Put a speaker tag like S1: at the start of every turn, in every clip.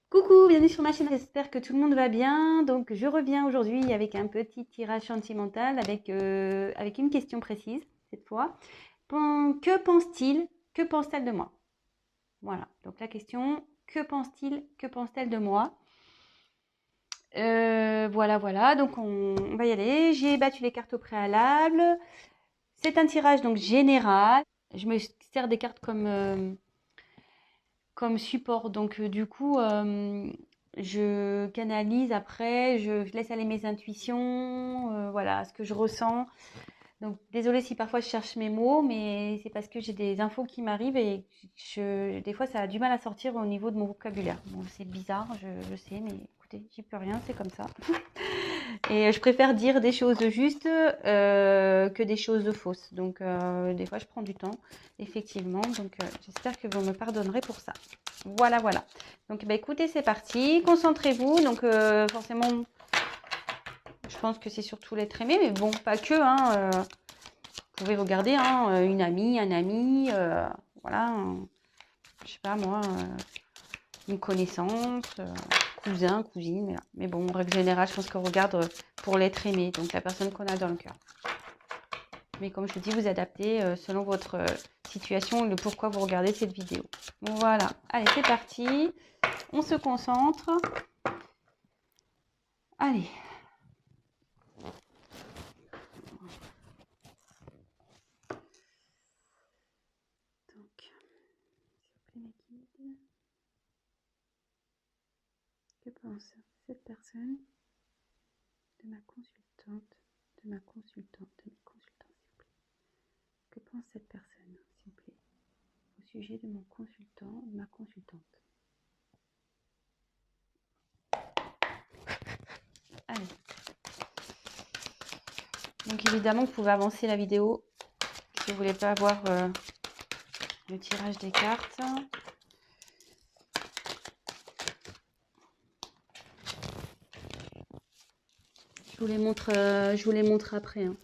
S1: Coucou, bienvenue sur ma chaîne, j'espère que tout le monde va bien. Donc je reviens aujourd'hui avec un petit tirage sentimental avec une question précise cette fois. Que pense-t-il, que pense-t-elle de moi? Voilà, donc la question, que pense-t-il, que pense-t-elle de moi? Voilà, donc on va y aller. J'ai battu les cartes au préalable. C'est un tirage donc général. Je me sers des cartes comme support. Donc, du coup, je canalise après, je laisse aller mes intuitions, voilà, ce que je ressens. Donc, désolée si parfois je cherche mes mots, mais c'est parce que j'ai des infos qui m'arrivent et des fois, ça a du mal à sortir au niveau de mon vocabulaire. Bon, c'est bizarre, je sais, mais écoutez, j'y peux rien, c'est comme ça. Et je préfère dire des choses justes que des choses fausses. Donc, des fois, je prends du temps, effectivement. Donc, j'espère que vous me pardonnerez pour ça. Voilà. Donc, bah, écoutez, c'est parti. Concentrez-vous. Donc, forcément, je pense que c'est surtout l'être aimé, mais bon, pas que. Vous pouvez regarder une amie, un ami, voilà. Je sais pas moi, une connaissance, cousin, cousine. Voilà. Mais bon, en règle générale, je pense qu'on regarde pour l'être aimé, donc la personne qu'on a dans le cœur. Mais comme je vous dis, vous adaptez selon votre situation et le pourquoi vous regardez cette vidéo. Voilà, allez, c'est parti. On se concentre. Allez. Donc, s'il vous plaît, mes guides. Que pense cette personne de ma consultante, de mes consultants, s'il vous plaît. Que pense cette personne, s'il vous plaît, au sujet de mon consultant, de ma consultante. Allez. Donc évidemment, vous pouvez avancer la vidéo si vous voulez pas avoir le tirage des cartes. Je vous les montre après. Hein.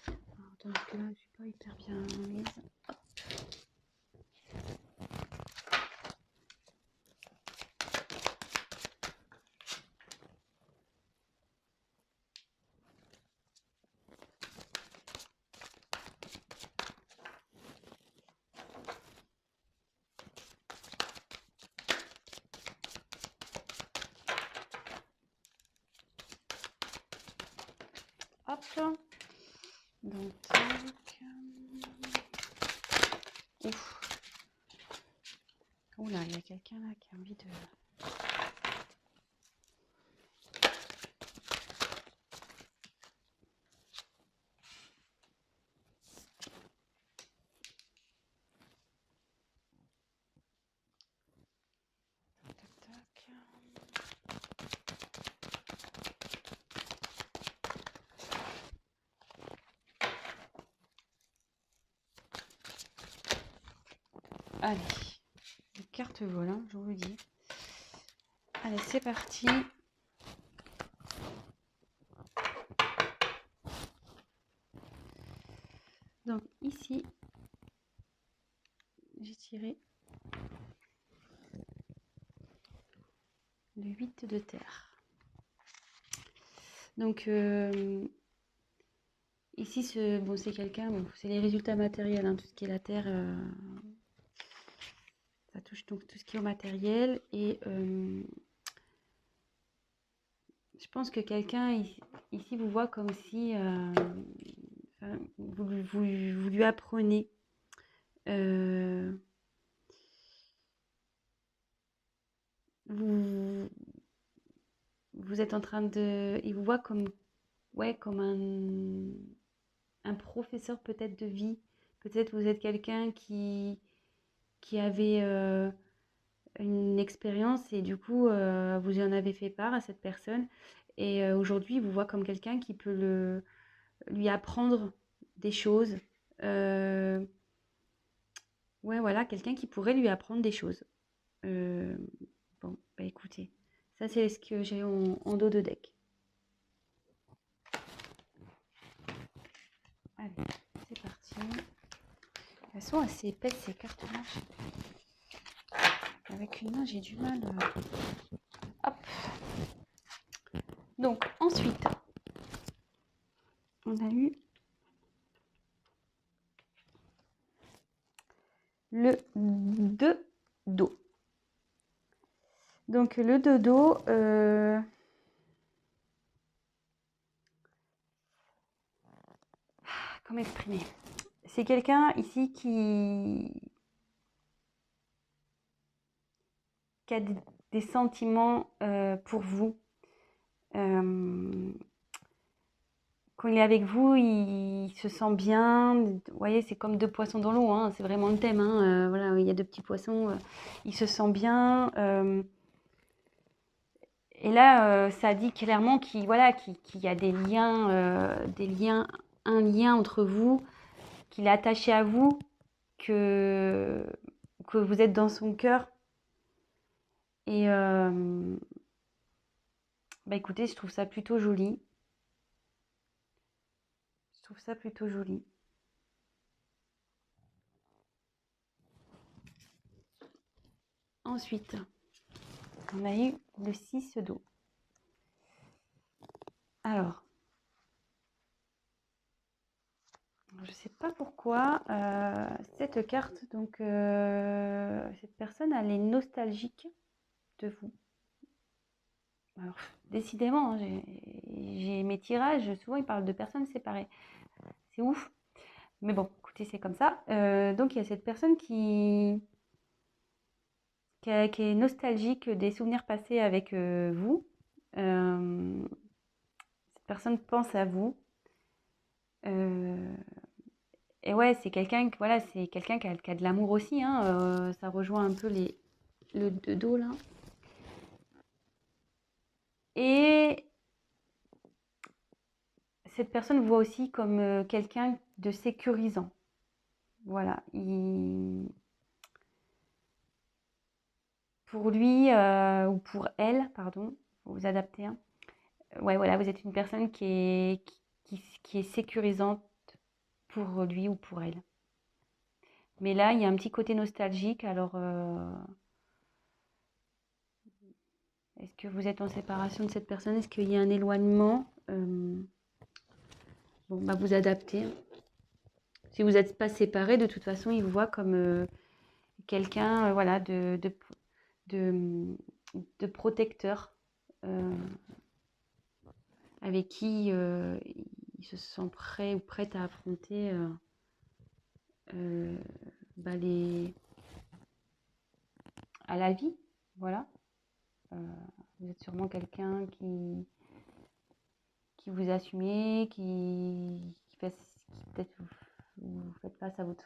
S1: Alors, donc là, je suis pas hyper bien mise. Hop. Donc, ouf. Oula, il y a quelqu'un là qui a envie de... Allez, les cartes volent, hein, je vous le dis. Allez, c'est parti. Donc ici, j'ai tiré le 8 de terre. Donc ici, c'est quelqu'un, bon, c'est les résultats matériels, hein, tout ce qui est la terre, ça touche donc tout ce qui est au matériel. Et je pense que quelqu'un ici vous voit comme si vous lui apprenez. Vous êtes en train de... Il vous voit comme, ouais, comme un professeur peut-être de vie. Peut-être vous êtes quelqu'un qui avait une expérience et du coup, vous en avez fait part à cette personne. Et aujourd'hui, il vous voit comme quelqu'un qui peut lui apprendre des choses. Euh, ouais, voilà, quelqu'un qui pourrait lui apprendre des choses. Euh, bon, bah écoutez, ça c'est ce que j'ai en dos de deck. Allez, c'est parti. Elles sont assez épaisses ces cartes blanches. avec une main, j'ai du mal. Hop. Donc, ensuite, on a eu le dodo. Donc, le dodo, comment exprimer? C'est quelqu'un ici qui a des sentiments pour vous. Quand il est avec vous, il se sent bien. Vous voyez, c'est comme deux poissons dans l'eau, hein. C'est vraiment le thème, hein. Voilà, il y a deux petits poissons. Il se sent bien. Et là, ça dit clairement qu'il voilà, qu'il y a des liens, un lien entre vous, qu'il est attaché à vous, que vous êtes dans son cœur. Et bah écoutez, je trouve ça plutôt joli. Je trouve ça plutôt joli. Ensuite, on a eu le 6 d'eau. Alors, je ne sais pas pourquoi cette carte, donc cette personne, elle est nostalgique de vous. Alors, décidément, hein, j'ai mes tirages, souvent ils parlent de personnes séparées. C'est ouf. Mais bon, écoutez, c'est comme ça. Donc, il y a cette personne qui est nostalgique des souvenirs passés avec vous. Cette personne pense à vous. Et ouais, c'est quelqu'un voilà, c'est quelqu'un qui a de l'amour aussi, hein. Ça rejoint un peu le dos là. Et cette personne voit aussi comme quelqu'un de sécurisant. Voilà. Pour lui ou pour elle, pardon, vous vous adaptez, hein. Ouais, voilà, vous êtes une personne qui est sécurisante pour lui ou pour elle. Mais là, il y a un petit côté nostalgique. Alors, est-ce que vous êtes en séparation de cette personne? Est-ce qu'il y a un éloignement? Bon, bah vous adaptez. Si vous n'êtes pas séparés, de toute façon, il vous voit comme quelqu'un voilà, de protecteur avec qui il se sent prêt ou prête à affronter bah, à la vie. Voilà. Vous êtes sûrement quelqu'un qui vous assumez, qui peut-être vous faites face à vos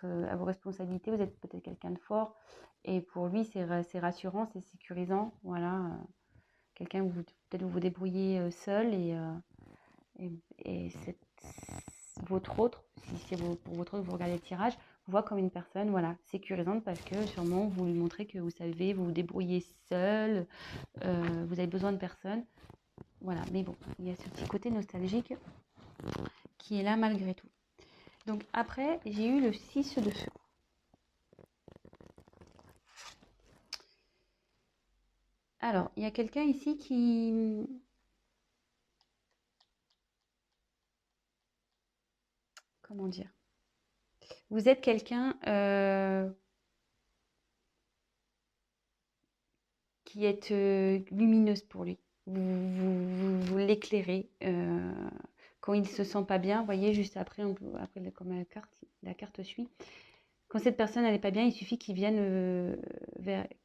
S1: responsabilités, vous êtes peut-être quelqu'un de fort, et pour lui c'est rassurant, c'est sécurisant, voilà, quelqu'un où peut-être vous vous débrouillez seul, et votre autre, si c'est pour votre autre, vous regardez le tirage, vous voit comme une personne, voilà, sécurisante, parce que sûrement vous lui montrez que vous savez, vous vous débrouillez seul, vous avez besoin de personne. Voilà, mais bon, il y a ce petit côté nostalgique qui est là malgré tout. Donc après, j'ai eu le 6 de feu. Alors, il y a quelqu'un ici qui... Comment dire? Vous êtes quelqu'un qui est lumineuse pour lui. Vous l'éclairez. Quand il ne se sent pas bien, vous voyez, juste après, après comme la carte suit. Quand cette personne n'est pas bien, il suffit qu'il vienne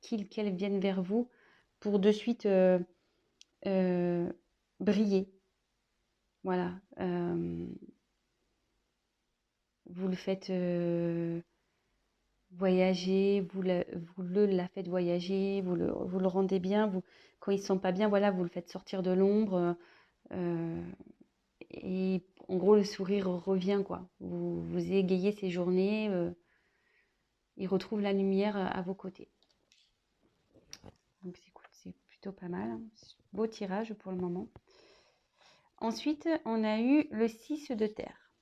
S1: qu'elle vienne vers vous pour de suite briller. Voilà. Vous le faites voyager, vous la faites voyager, vous le rendez bien. Quand il ne se sent pas bien, voilà, vous le faites sortir de l'ombre. Et en gros, le sourire revient, quoi. Vous égayez ses journées. Il retrouve la lumière à vos côtés. Donc c'est plutôt pas mal, hein. Beau tirage pour le moment. Ensuite, on a eu le 6 de terre.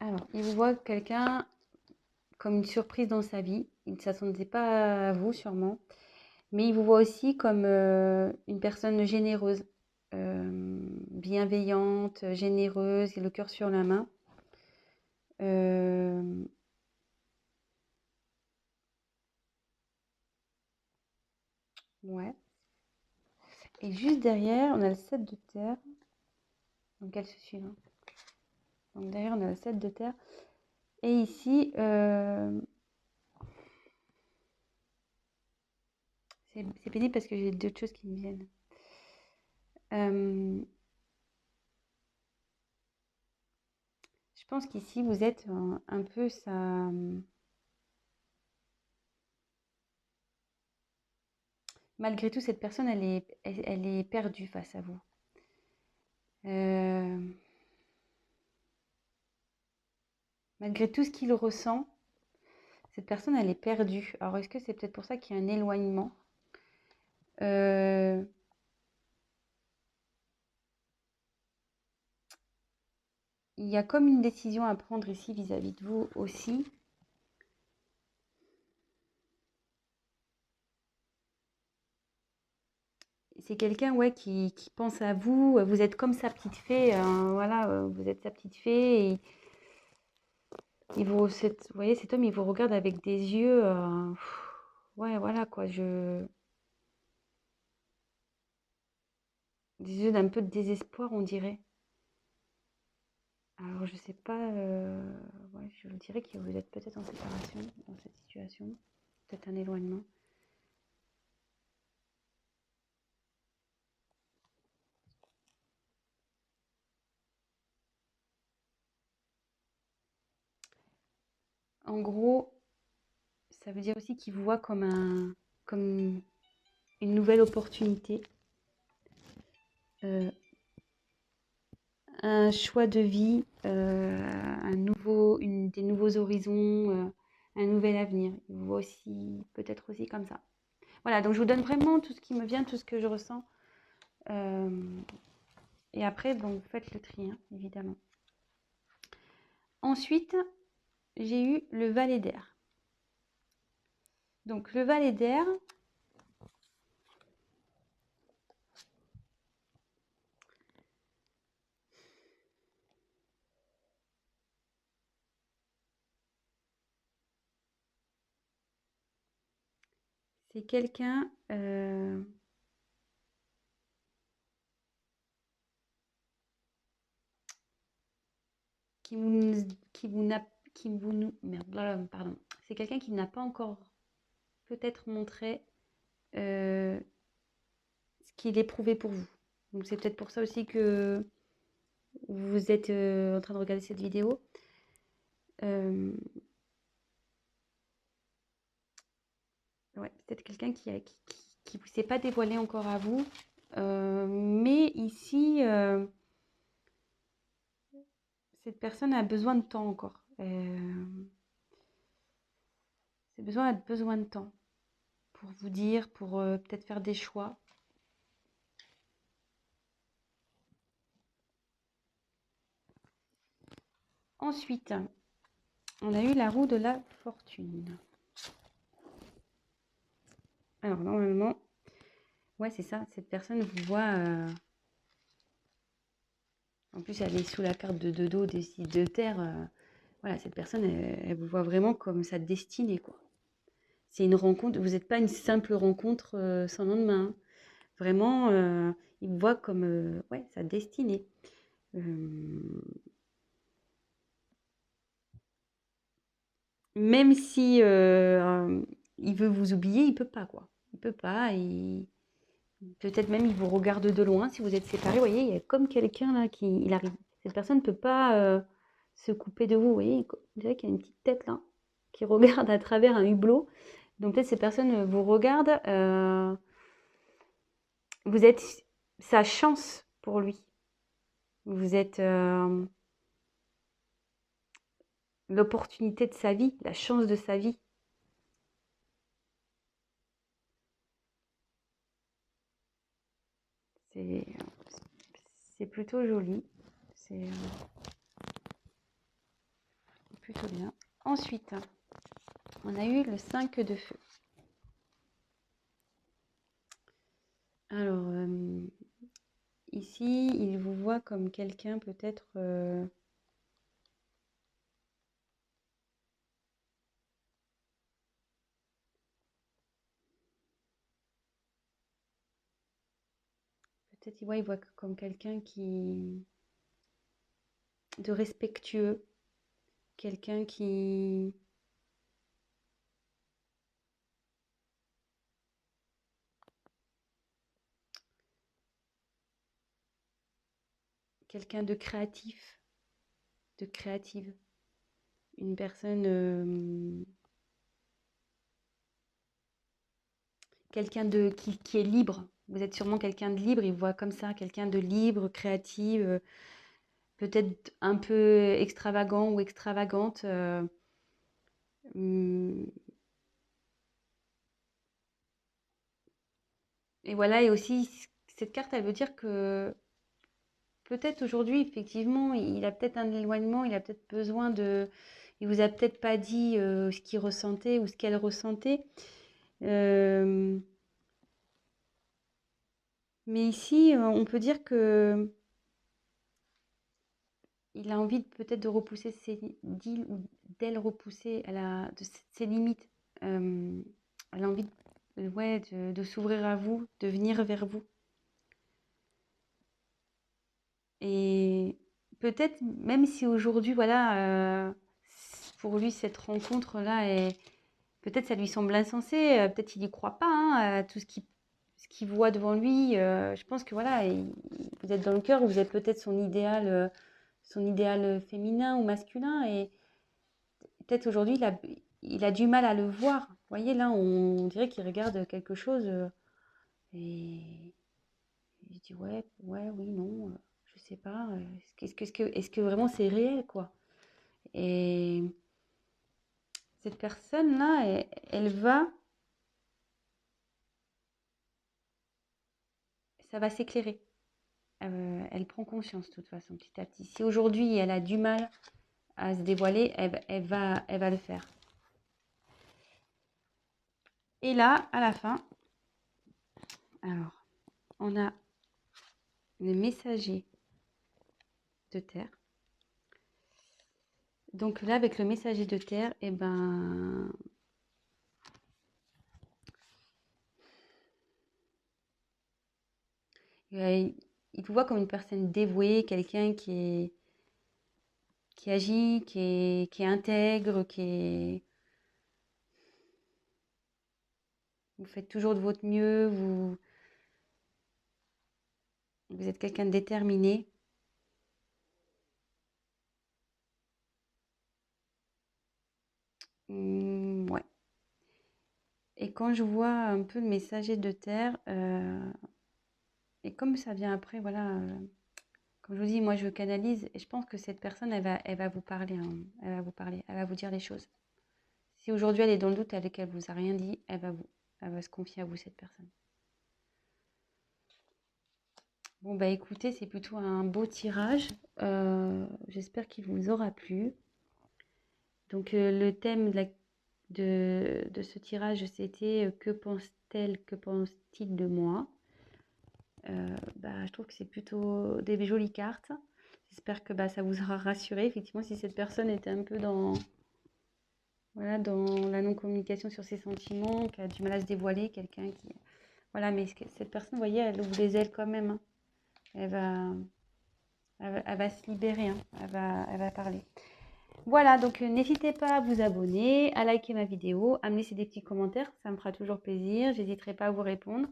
S1: Alors, il vous voit quelqu'un comme une surprise dans sa vie. Il ne s'attendait pas à vous sûrement, mais il vous voit aussi comme une personne généreuse, bienveillante, généreuse, et le cœur sur la main. Euh, ouais. Et juste derrière, on a le 7 de terre. Donc elle se suit. Hein. Donc derrière, on a le 7 de terre. Et ici, c'est pénible parce que j'ai d'autres choses qui me viennent. Euh, je pense qu'ici, vous êtes un peu ça. Malgré tout, cette personne, elle est perdue face à vous. Euh, malgré tout ce qu'il ressent, cette personne, elle est perdue. Alors, est-ce que c'est peut-être pour ça qu'il y a un éloignement? Euh, il y a comme une décision à prendre ici vis-à-vis de vous aussi. C'est quelqu'un ouais, qui pense à vous. Vous êtes comme sa petite fée. Voilà, vous êtes sa petite fée. Et vous voyez, cet homme, il vous regarde avec des yeux. Ouais, voilà quoi. Des yeux d'un peu de désespoir, on dirait. Alors, je sais pas. Ouais, je dirais que vous êtes peut-être en séparation dans cette situation. Peut-être un éloignement. En gros, ça veut dire aussi qu'il vous voit comme une nouvelle opportunité. Euh, un choix de vie, des nouveaux horizons, un nouvel avenir. Il vous voit aussi, peut-être aussi comme ça. Voilà, donc je vous donne vraiment tout ce qui me vient, tout ce que je ressens. Euh, et après, bon, vous faites le tri, hein, évidemment. Ensuite, j'ai eu le valet d'air. Donc le valet d'air, c'est quelqu'un qui vous, qui vous n'a, qui vous, merde, pardon. C'est quelqu'un qui n'a pas encore peut-être montré ce qu'il éprouvait pour vous. Donc c'est peut-être pour ça aussi que vous êtes en train de regarder cette vidéo. Euh, ouais, peut-être quelqu'un qui vous s'est pas dévoilé encore à vous. Mais ici, cette personne a besoin de temps encore. A besoin de temps pour vous dire, pour peut-être faire des choix. Ensuite, on a eu la roue de la fortune. Alors, normalement, ouais, c'est ça. Cette personne vous voit. En plus, elle est sous la carte de dos des six de terre. Voilà, cette personne, elle vous voit vraiment comme sa destinée, quoi. C'est une rencontre. Vous n'êtes pas une simple rencontre sans lendemain. Hein. Vraiment, il vous voit comme ouais, sa destinée. Même si il veut vous oublier, il peut pas, quoi. Il peut pas. Peut-être même il vous regarde de loin si vous êtes séparés. Vous voyez, il y a comme quelqu'un là il arrive. Cette personne ne peut pas se couper de vous. Vous voyez, on dirait qu'il y a une petite tête là qui regarde à travers un hublot. Donc peut-être cette personne vous regarde. Vous êtes sa chance pour lui. Vous êtes l'opportunité de sa vie, la chance de sa vie. C'est c'est plutôt joli. C'est plutôt bien. Ensuite, On a eu le 5 de feu. Alors, ici, il vous voit comme quelqu'un peut-être... peut-être il voit comme quelqu'un qui... de respectueux. Quelqu'un qui... quelqu'un de créatif, de créative. Une personne... quelqu'un de qui est libre. Vous êtes sûrement quelqu'un de libre, il voit comme ça, quelqu'un de libre, créative, peut-être un peu extravagant ou extravagante. Hum, et voilà, et aussi, cette carte, elle veut dire que peut-être aujourd'hui, effectivement, il a peut-être un éloignement, il a peut-être besoin de... Il vous a peut-être pas dit ce qu'il ressentait ou ce qu'elle ressentait. Euh, mais ici, on peut dire que il a envie peut-être de repousser d'il ou d'elle repousser ses limites. Elle a envie ouais, de s'ouvrir à vous, de venir vers vous. Et peut-être, même si aujourd'hui, voilà, pour lui, cette rencontre-là, peut-être ça lui semble insensé, peut-être il n'y croit pas hein, à tout ce qu'il voit devant lui. Je pense que voilà, vous êtes dans le cœur, vous êtes peut-être son idéal féminin ou masculin, et peut-être aujourd'hui, il a du mal à le voir. Vous voyez, là, on dirait qu'il regarde quelque chose et il dit ouais, ouais, oui, non, je sais pas. Est-ce que vraiment c'est réel, quoi? Et cette personne-là, ça va s'éclairer. Elle prend conscience, de toute façon, petit à petit. Si aujourd'hui, elle a du mal à se dévoiler, elle va le faire. Et là, à la fin, alors, on a le messager de terre. Donc là, avec le messager de terre, eh ben, il vous voit comme une personne dévouée, quelqu'un qui agit, qui est intègre, vous faites toujours de votre mieux, vous êtes quelqu'un de déterminé. Ouais. Et quand je vois un peu le messager de terre, et comme ça vient après, voilà, comme je vous dis, moi je canalise et je pense que cette personne, elle va vous parler, hein. Elle va vous parler, elle va vous dire les choses. Si aujourd'hui elle est dans le doute et qu'elle vous a rien dit, elle va se confier à vous, cette personne. Bon bah écoutez, c'est plutôt un beau tirage. J'espère qu'il vous aura plu. Donc le thème de ce tirage, c'était que pense-t-elle, que pense-t-il de moi? Je trouve que c'est plutôt des jolies cartes. J'espère que ça vous aura rassuré. Effectivement, si cette personne était un peu voilà, dans la non-communication sur ses sentiments, qui a du mal à se dévoiler, quelqu'un qui... Voilà, mais cette personne, vous voyez, elle ouvre les ailes quand même, hein. Elle va, elle va se libérer, hein. Elle va parler. Voilà, donc n'hésitez pas à vous abonner, à liker ma vidéo, à me laisser des petits commentaires, ça me fera toujours plaisir, j'hésiterai pas à vous répondre.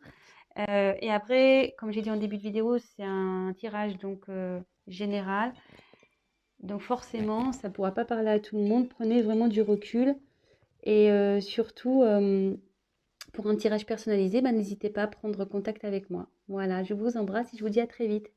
S1: Et après, comme j'ai dit en début de vidéo, c'est un tirage donc général. Donc forcément, ça ne pourra pas parler à tout le monde. Prenez vraiment du recul. Et surtout, pour un tirage personnalisé, n'hésitez pas à prendre contact avec moi. Voilà, je vous embrasse et je vous dis à très vite.